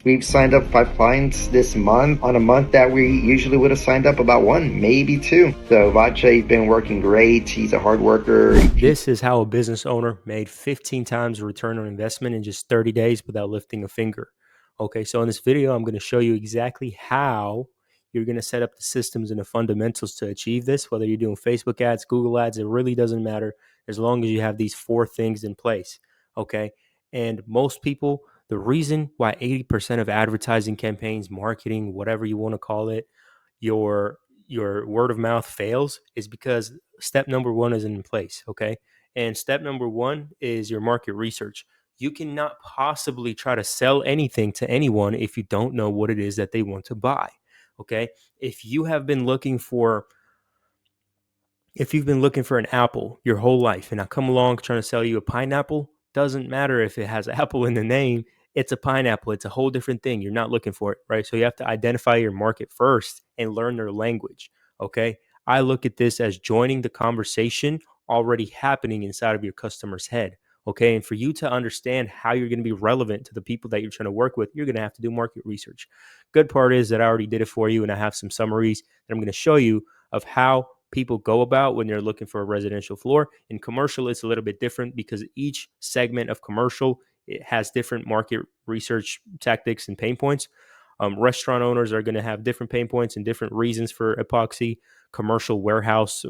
We've signed up 5 clients this month on a month that we usually would have signed up about one, maybe two. So Vache's been working great. He's a hard worker. This is how a business owner made 15 times the return on investment in just 30 days without lifting a finger. Okay, so in this video, I'm going to show you exactly how you're going to set up the systems and the fundamentals to achieve this. Whether you're doing Facebook ads, Google ads, it really doesn't matter as long as you have these 4 things in place. Okay, and most people, the reason why 80% of advertising campaigns, marketing, whatever you want to call it, your your word of mouth fails is because step number one isn't in place. Okay, and step number one is your market research. You cannot possibly try to sell anything to anyone if you don't know what it is that they want to buy. Okay, if you have been looking for if you've been looking for an apple your whole life and I come along trying to sell you a pineapple, doesn't matter if it has apple in the name, it's a pineapple. It's a whole different thing. You're not looking for it, right? So you have to identify your market first and learn their language. Okay. I look at this as joining the conversation already happening inside of your customer's head. Okay. And for you to understand how you're going to be relevant to the people that you're trying to work with, you're going to have to do market research. Good part is that I already did it for you and I have some summaries that I'm going to show you of how people go about when they're looking for a residential floor. In commercial, it's a little bit different because each segment of commercial, it has different market research tactics and pain points. Restaurant owners are going to have different pain points and different reasons for epoxy. Commercial warehouse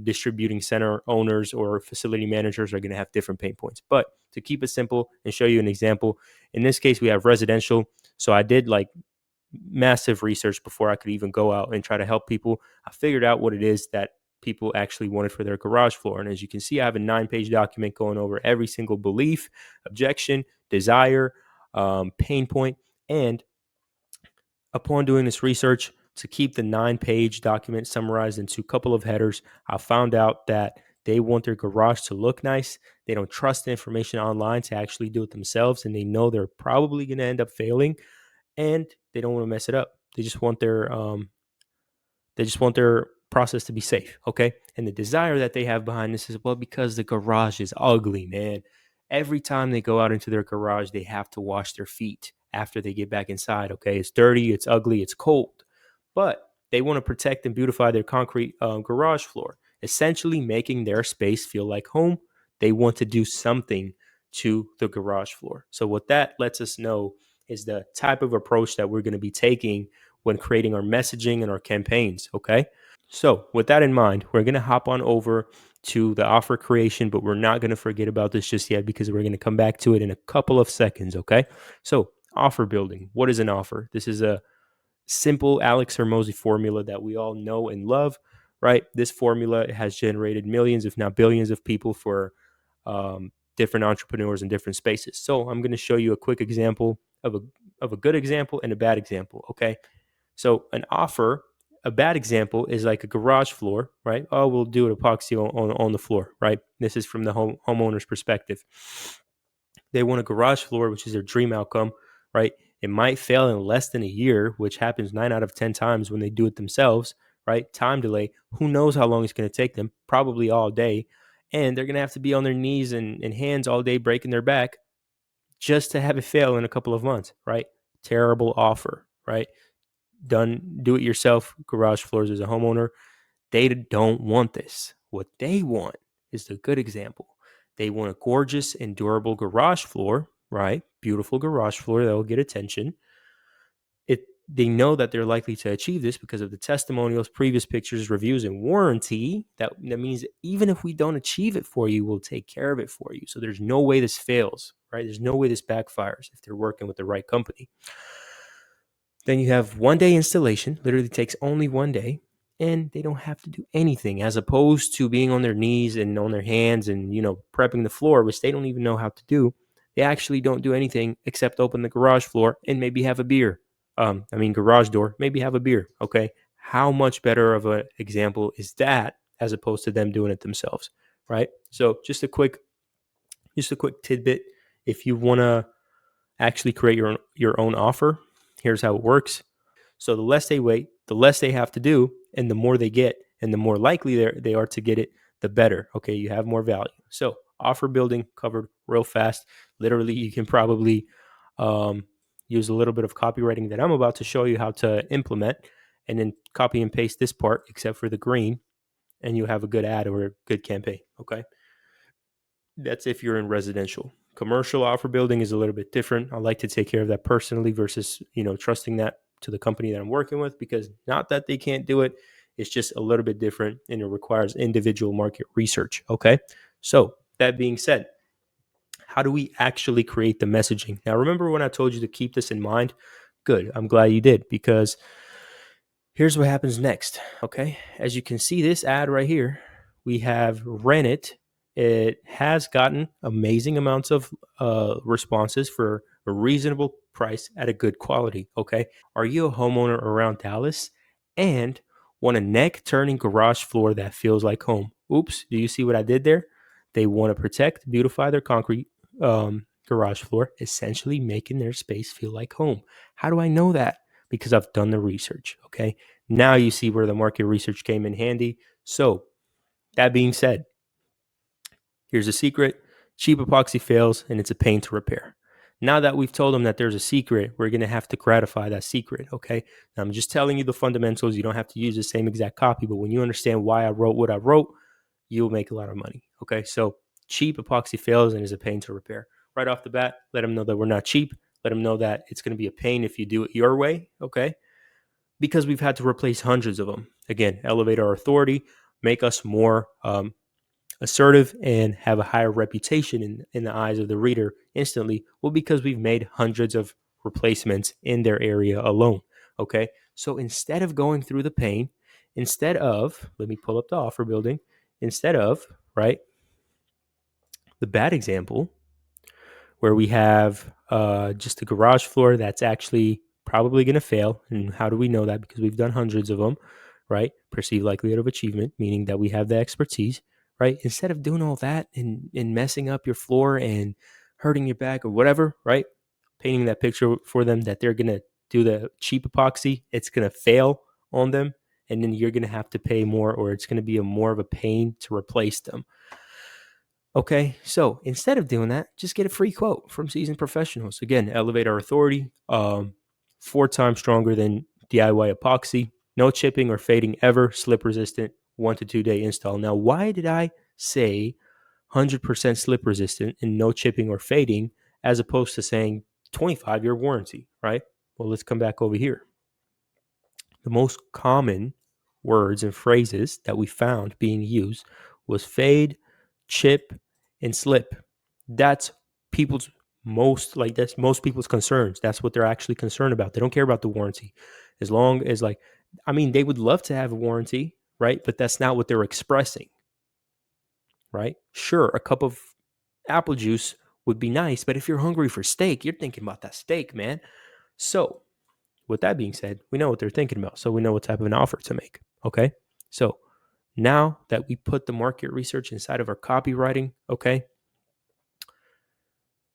distributing center owners or facility managers are going to have different pain points. But to keep it simple and show you an example, in this case, we have residential. So I did like massive research before I could even go out and try to help people. I figured out what it is that people actually wanted for their garage floor. And as you can see, I have a 9-page document going over every single belief, objection, desire, pain point. And upon doing this research, to keep the 9-page document summarized into a couple of headers, I found out that they want their garage to look nice. They don't trust the information online to actually do it themselves. And they know they're probably going to end up failing and they don't want to mess it up. They just want their process to be safe, okay? And the desire that they have behind this is well because the garage is ugly, man. Every time they go out into their garage, they have to wash their feet after they get back inside, okay? It's dirty, it's ugly, it's cold. But they want to protect and beautify their concrete garage floor, essentially making their space feel like home. They want to do something to the garage floor. So what that lets us know is the type of approach that we're going to be taking when creating our messaging and our campaigns. Okay. So, with that in mind, we're going to hop on over to the offer creation, but we're not going to forget about this just yet because we're going to come back to it in a couple of seconds. Okay. So, offer building. What is an offer? This is a simple Alex Hormozy formula that we all know and love, right? This formula has generated millions, if not billions, of people for different entrepreneurs in different spaces. So, I'm going to show you a quick example of a good example and a bad example. Okay. So an offer, a bad example is like a garage floor, right? Oh, we'll do an epoxy on the floor, right? This is from the homeowner's perspective. They want a garage floor, which is their dream outcome, right? It might fail in less than a year, which happens 9 out of 10 times when they do it themselves, right? Time delay. Who knows how long it's going to take them? Probably all day. And they're going to have to be on their knees and hands all day breaking their back just to have it fail in a couple of months, right? Terrible offer, right? Done do it yourself garage floors as a homeowner, they don't want this. What they want is the good example. They want a gorgeous and durable garage floor, right? Beautiful garage floor that will get attention. They know that they're likely to achieve this because of the testimonials, previous pictures, reviews, and warranty. That means even if we don't achieve it for you, we'll take care of it for you. So there's no way this fails, right? There's no way this backfires if they're working with the right company. Then you have 1 day installation, literally takes only 1 day, and they don't have to do anything as opposed to being on their knees and on their hands and, prepping the floor, which they don't even know how to do. They actually don't do anything except open the garage floor and maybe have a beer. Garage door, maybe have a beer. Okay. How much better of an example is that as opposed to them doing it themselves? Right. So just a quick tidbit. If you want to actually create your own offer, here's how it works. So the less they wait, the less they have to do, and the more they get, and the more likely they are to get it, the better. Okay, you have more value. So offer building covered real fast. Literally, you can probably, um, use a little bit of copywriting that I'm about to show you how to implement, and then copy and paste this part except for the green, and you have a good ad or a good campaign. Okay. That's if you're in residential. Commercial offer building is a little bit different. I like to take care of that personally versus, trusting that to the company that I'm working with, because not that they can't do it. It's just a little bit different and it requires individual market research. Okay. So that being said, how do we actually create the messaging? Now, remember when I told you to keep this in mind? Good. I'm glad you did, because here's what happens next. Okay. As you can see, this ad right here, we have ran it. It has gotten amazing amounts of responses for a reasonable price at a good quality. Okay. Are you a homeowner around Dallas and want a neck turning garage floor that feels like home? Oops. Do you see what I did there? They want to protect, beautify their concrete garage floor, essentially making their space feel like home. How do I know that? Because I've done the research. Okay. Now you see where the market research came in handy. So, that being said, here's a secret: cheap epoxy fails and it's a pain to repair. Now that we've told them that there's a secret, we're going to have to gratify that secret. Okay. Now, I'm just telling you the fundamentals. You don't have to use the same exact copy, but when you understand why I wrote what I wrote, you'll make a lot of money. Okay. So, cheap epoxy fails and is a pain to repair. Right off the bat, let them know that we're not cheap. Let them know that it's going to be a pain if you do it your way. Okay. Because we've had to replace hundreds of them. Again, elevate our authority, make us more assertive, and have a higher reputation in the eyes of the reader instantly. Well, because we've made hundreds of replacements in their area alone. Okay. So instead of going through the pain, let me pull up the offer building, right, the bad example where we have just a garage floor that's actually probably going to fail. And how do we know that? Because we've done hundreds of them, right? Perceived likelihood of achievement, meaning that we have the expertise, right? Instead of doing all that and messing up your floor and hurting your back or whatever, right? Painting that picture for them that they're going to do the cheap epoxy, it's going to fail on them. And then you're going to have to pay more, or it's going to be more of a pain to replace them. Okay, so instead of doing that, just get a free quote from seasoned professionals. Again, elevate our authority, 4 times stronger than DIY epoxy, no chipping or fading ever, slip resistant, 1 to 2 day install. Now, why did I say 100% slip resistant and no chipping or fading as opposed to saying 25-year warranty, right? Well, let's come back over here. The most common words and phrases that we found being used was fade, chip, and slip. That's most people's concerns. That's what they're actually concerned about. They don't care about the warranty. As long as they would love to have a warranty, right? But that's not what they're expressing, right? Sure, a cup of apple juice would be nice, but if you're hungry for steak, you're thinking about that steak, man. So, with that being said, we know what they're thinking about, so we know what type of an offer to make. Okay, so now that we put the market research inside of our copywriting, okay,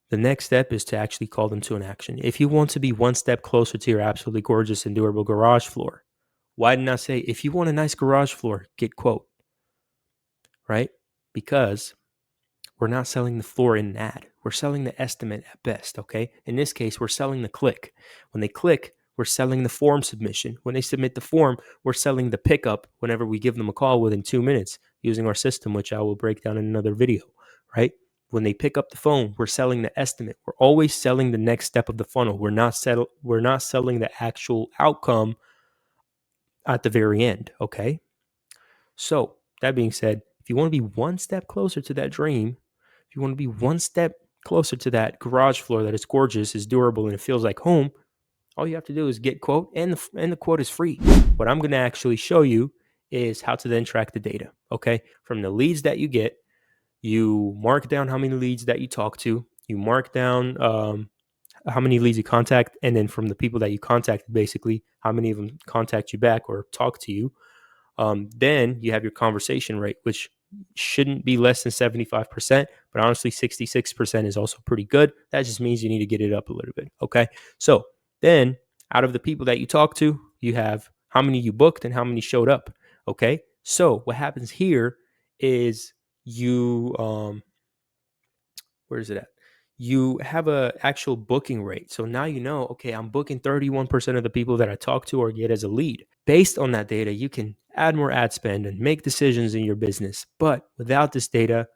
the next step is to actually call them to an action. If you want to be one step closer to your absolutely gorgeous and durable garage floor, why didn't I say, if you want a nice garage floor, get quote, right? Because we're not selling the floor in an ad. We're selling the estimate at best, okay? In this case, we're selling the click. When they click, we're selling the form submission. When they submit the form, we're selling the pickup whenever we give them a call within 2 minutes using our system, which I will break down in another video, right? When they pick up the phone, we're selling the estimate. We're always selling the next step of the funnel. We're not selling the actual outcome at the very end, okay? So, that being said, if you want to be one step closer to that dream, if you want to be one step closer to that garage floor that is gorgeous, is durable, and it feels like home, all you have to do is get quote, and the quote is free. What I'm going to actually show you is how to then track the data, okay? From the leads that you get, you mark down how many leads that you talk to, you mark down how many leads you contact, and then from the people that you contacted, basically, how many of them contact you back or talk to you. Then you have your conversation rate, which shouldn't be less than 75%, but honestly, 66% is also pretty good. That just means you need to get it up a little bit, okay? So then out of the people that you talk to, you have how many you booked and how many showed up, okay? So what happens here is you, where is it at? you have a actual booking rate. So now you know, okay, I'm booking 31% of the people that I talk to or get as a lead. Based on that data, you can add more ad spend and make decisions in your business. But without this data,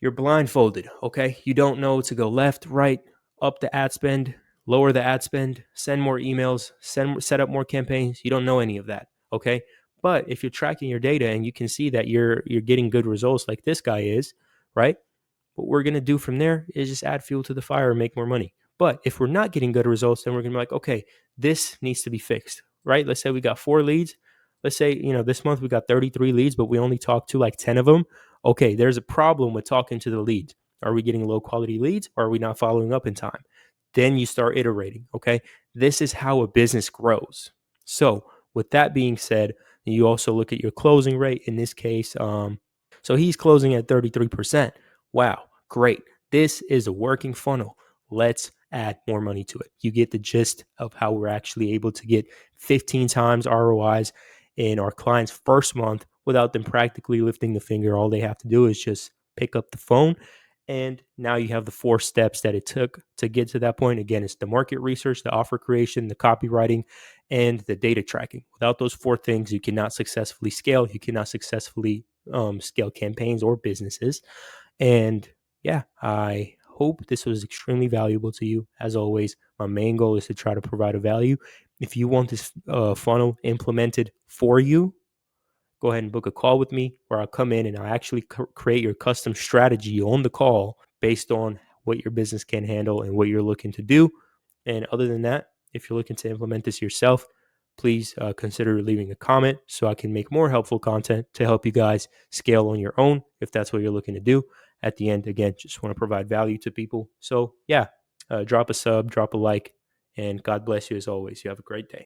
you're blindfolded, okay? You don't know to go left, right, up the ad spend, lower the ad spend, send more emails, set up more campaigns. You don't know any of that, okay? But if you're tracking your data and you can see that you're getting good results like this guy is, right? What we're going to do from there is just add fuel to the fire and make more money. But if we're not getting good results, then we're going to be like, okay, this needs to be fixed, right? Let's say we got 4 leads. Let's say, this month we got 33 leads, but we only talked to like 10 of them. Okay, there's a problem with talking to the leads. Are we getting low quality leads or are we not following up in time? Then you start iterating, okay? This is how a business grows. So, with that being said, you also look at your closing rate in this case. So he's closing at 33%. Wow, great. This is a working funnel. Let's add more money to it. You get the gist of how we're actually able to get 15 times ROIs in our client's first month without them practically lifting the finger. All they have to do is just pick up the phone. And now you have the 4 steps that it took to get to that point. Again, it's the market research, the offer creation, the copywriting, and the data tracking. Without those 4 things, you cannot successfully scale. You cannot successfully scale campaigns or businesses. And yeah, I hope this was extremely valuable to you. As always, my main goal is to try to provide a value. If you want this funnel implemented for you, go ahead and book a call with me where I'll come in and I'll actually create your custom strategy on the call based on what your business can handle and what you're looking to do. And other than that, if you're looking to implement this yourself, please consider leaving a comment so I can make more helpful content to help you guys scale on your own if that's what you're looking to do. At the end, again, just want to provide value to people. So yeah, drop a sub, drop a like, and God bless you as always. You have a great day.